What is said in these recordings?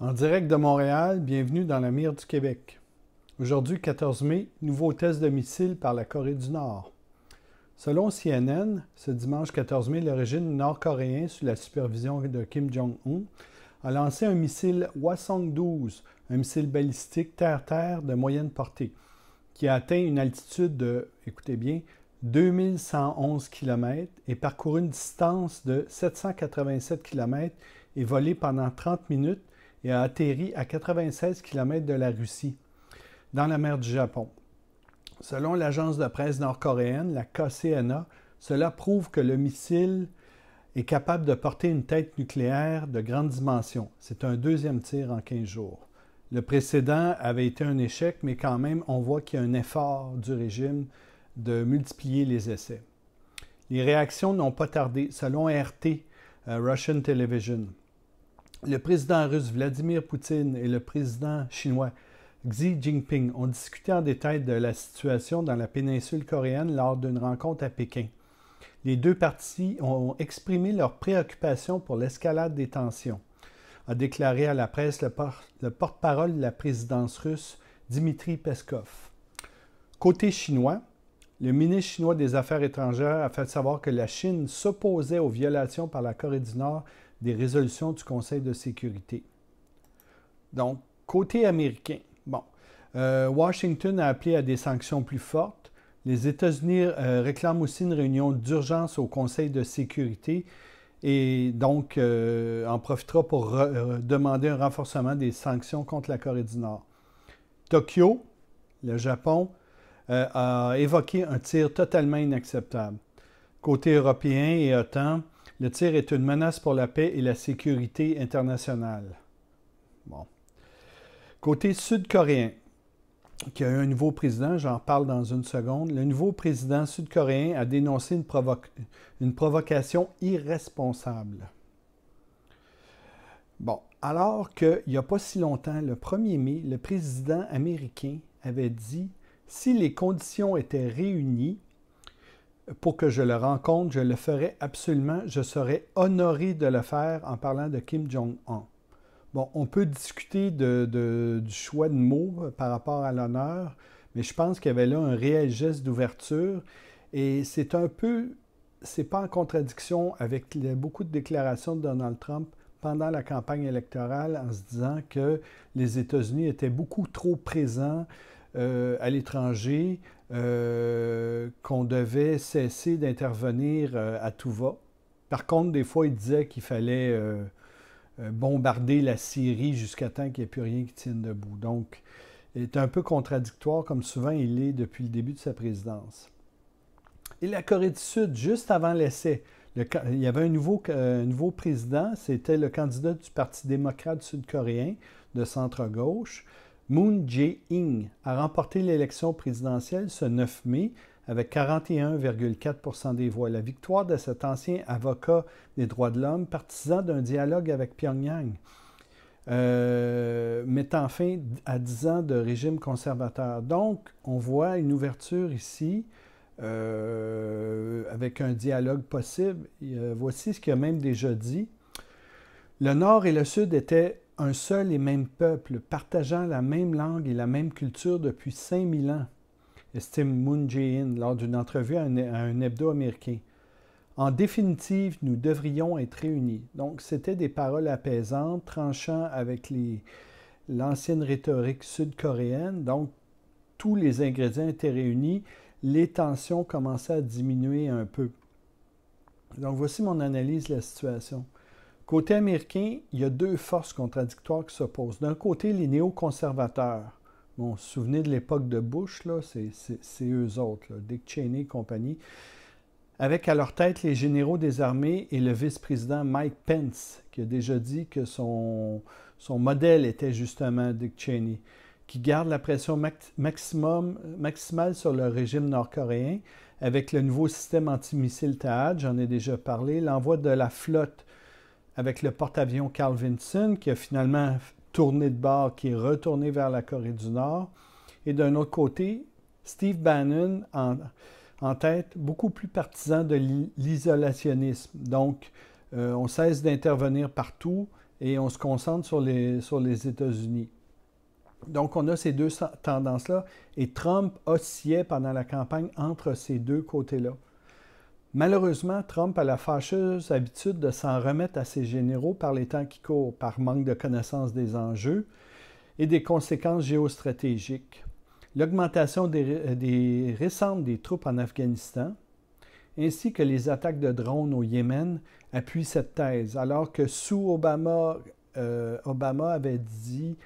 En direct de Montréal, bienvenue dans la mire du Québec. Aujourd'hui, 14 mai, nouveau test de missile par la Corée du Nord. Selon CNN, ce dimanche 14 mai, le régime nord-coréen, sous la supervision de Kim Jong-un, a lancé un missile Hwasong-12, un missile balistique terre-terre de moyenne portée, qui a atteint une altitude de, écoutez bien, 2111 km et parcouru une distance de 787 km et volé pendant 30 minutes et a atterri à 96 km de la Russie, dans la mer du Japon. Selon l'agence de presse nord-coréenne, la KCNA, cela prouve que le missile est capable de porter une tête nucléaire de grande dimension. C'est un deuxième tir en 15 jours. Le précédent avait été un échec, mais quand même, on voit qu'il y a un effort du régime de multiplier les essais. Les réactions n'ont pas tardé, selon RT, Russian Television. Le président russe Vladimir Poutine et le président chinois Xi Jinping ont discuté en détail de la situation dans la péninsule coréenne lors d'une rencontre à Pékin. Les deux parties ont exprimé leur préoccupation pour l'escalade des tensions, a déclaré à la presse le porte-parole de la présidence russe, Dmitry Peskov. Côté chinois, le ministre chinois des Affaires étrangères a fait savoir que la Chine s'opposait aux violations par la Corée du Nord des résolutions du Conseil de sécurité. Donc, côté américain, Washington a appelé à des sanctions plus fortes. Les États-Unis réclament aussi une réunion d'urgence au Conseil de sécurité et donc en profitera pour demander un renforcement des sanctions contre la Corée du Nord. Tokyo, le Japon, a évoqué un tir totalement inacceptable. Côté européen et OTAN, le tir est une menace pour la paix et la sécurité internationale. Bon. Côté sud-coréen, qui a eu un nouveau président, j'en parle dans une seconde, le nouveau président sud-coréen a dénoncé une provocation irresponsable. Bon, alors qu'il n'y a pas si longtemps, le 1er mai, le président américain avait dit « Si les conditions étaient réunies, pour que je le rencontre, je le ferai absolument. Je serai honoré de le faire en parlant de Kim Jong-un. » Bon, on peut discuter du choix de mots par rapport à l'honneur, mais je pense qu'il y avait là un réel geste d'ouverture et c'est pas en contradiction avec beaucoup de déclarations de Donald Trump pendant la campagne électorale en se disant que les États-Unis étaient beaucoup trop présents à l'étranger, qu'on devait cesser d'intervenir à tout va. Par contre, des fois, il disait qu'il fallait bombarder la Syrie jusqu'à temps qu'il n'y ait plus rien qui tienne debout. Donc, il est un peu contradictoire, comme souvent il est depuis le début de sa présidence. Et la Corée du Sud, juste avant l'essai, il y avait un nouveau président, c'était le candidat du Parti démocrate sud-coréen de centre-gauche, Moon Jae-in a remporté l'élection présidentielle ce 9 mai avec 41,4 % des voix. La victoire de cet ancien avocat des droits de l'homme, partisan d'un dialogue avec Pyongyang, mettant fin à 10 ans de régime conservateur. Donc, on voit une ouverture ici avec un dialogue possible. Voici ce qu'il a même déjà dit. Le Nord et le Sud étaient un seul et même peuple, partageant la même langue et la même culture depuis 5000 ans, estime Moon Jae-in lors d'une entrevue à un hebdo américain. En définitive, nous devrions être réunis. Donc, c'était des paroles apaisantes, tranchant avec l'ancienne rhétorique sud-coréenne. Donc, tous les ingrédients étaient réunis. Les tensions commençaient à diminuer un peu. Donc, voici mon analyse de la situation. Côté américain, il y a deux forces contradictoires qui s'opposent. D'un côté, les néoconservateurs. Bon, vous vous souvenez de l'époque de Bush, là, c'est eux autres, là, Dick Cheney et compagnie, avec à leur tête les généraux des armées et le vice-président Mike Pence, qui a déjà dit que son modèle était justement Dick Cheney, qui garde la pression maximale sur le régime nord-coréen avec le nouveau système antimissile THAAD, j'en ai déjà parlé, l'envoi de la flotte avec le porte-avions Carl Vinson, qui a finalement tourné de bord, qui est retourné vers la Corée du Nord. Et d'un autre côté, Steve Bannon en tête, beaucoup plus partisan de l'isolationnisme. Donc, on cesse d'intervenir partout et on se concentre sur les États-Unis. Donc, on a ces deux tendances-là, et Trump oscillait pendant la campagne entre ces deux côtés-là. Malheureusement, Trump a la fâcheuse habitude de s'en remettre à ses généraux par les temps qui courent, par manque de connaissance des enjeux et des conséquences géostratégiques. L'augmentation récente des troupes en Afghanistan, ainsi que les attaques de drones au Yémen, appuient cette thèse, alors que sous Obama, Obama avait dit,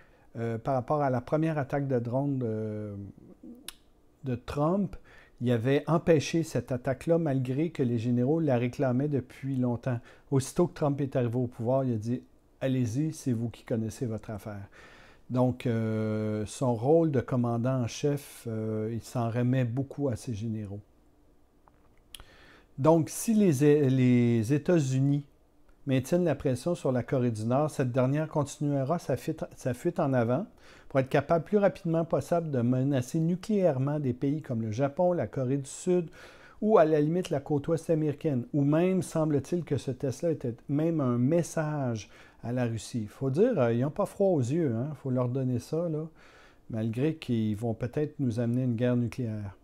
par rapport à la première attaque de drone de Trump, il avait empêché cette attaque-là malgré que les généraux la réclamaient depuis longtemps. Aussitôt que Trump est arrivé au pouvoir, il a dit « Allez-y, c'est vous qui connaissez votre affaire ». Donc, son rôle de commandant en chef, il s'en remet beaucoup à ses généraux. Donc, si les États-Unis maintiennent la pression sur la Corée du Nord, cette dernière continuera sa fuite en avant pour être capable plus rapidement possible de menacer nucléairement des pays comme le Japon, la Corée du Sud ou à la limite la côte ouest américaine. Ou même, semble-t-il que ce test-là était même un message à la Russie. Il faut dire, ils n'ont pas froid aux yeux, hein? Il faut leur donner ça, là, malgré qu'ils vont peut-être nous amener une guerre nucléaire.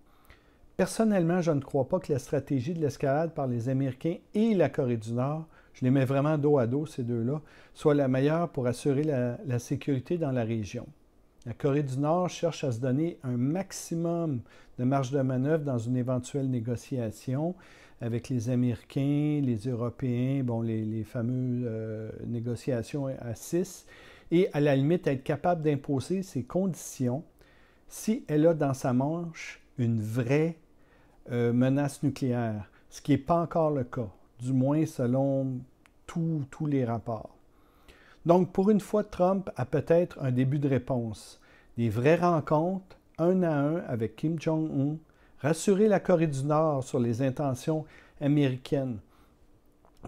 Personnellement, je ne crois pas que la stratégie de l'escalade par les Américains et la Corée du Nord, je les mets vraiment dos à dos, ces deux-là, soit la meilleure pour assurer la sécurité dans la région. La Corée du Nord cherche à se donner un maximum de marge de manœuvre dans une éventuelle négociation avec les Américains, les Européens, bon, les fameuses négociations à 6, et à la limite être capable d'imposer ses conditions si elle a dans sa manche une vraie menace nucléaire, ce qui n'est pas encore le cas, du moins selon tous les rapports. Donc, pour une fois, Trump a peut-être un début de réponse. Des vraies rencontres, un à un, avec Kim Jong-un, rassurer la Corée du Nord sur les intentions américaines.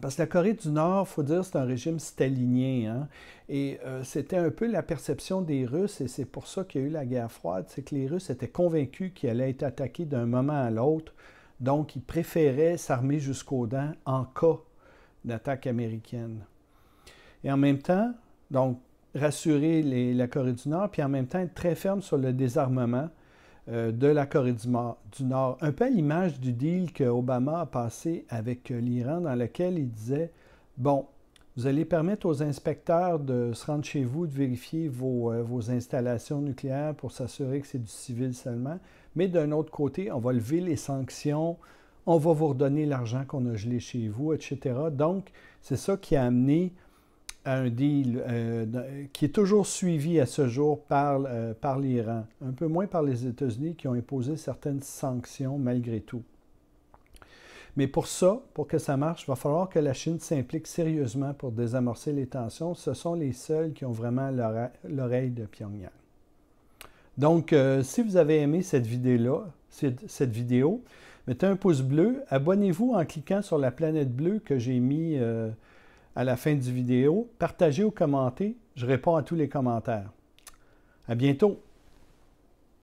Parce que la Corée du Nord, il faut dire, c'est un régime stalinien, hein? Et c'était un peu la perception des Russes, et c'est pour ça qu'il y a eu la guerre froide, c'est que les Russes étaient convaincus qu'ils allaient être attaqués d'un moment à l'autre, donc ils préféraient s'armer jusqu'aux dents en cas d'attaque américaine. Et en même temps, donc, rassurer la Corée du Nord, puis en même temps être très ferme sur le désarmement de la Corée du Nord. Un peu à l'image du deal que Obama a passé avec l'Iran, dans lequel il disait, bon, vous allez permettre aux inspecteurs de se rendre chez vous, de vérifier vos installations nucléaires pour s'assurer que c'est du civil seulement, mais d'un autre côté, on va lever les sanctions, on va vous redonner l'argent qu'on a gelé chez vous, etc. Donc, c'est ça qui a amené à un deal qui est toujours suivi à ce jour par l'Iran, un peu moins par les États-Unis qui ont imposé certaines sanctions malgré tout. Mais pour ça, pour que ça marche, il va falloir que la Chine s'implique sérieusement pour désamorcer les tensions. Ce sont les seuls qui ont vraiment l'oreille de Pyongyang. Donc, si vous avez aimé cette vidéo, mettez un pouce bleu, abonnez-vous en cliquant sur la planète bleue que j'ai mis à la fin du vidéo, partagez ou commentez, je réponds à tous les commentaires. À bientôt!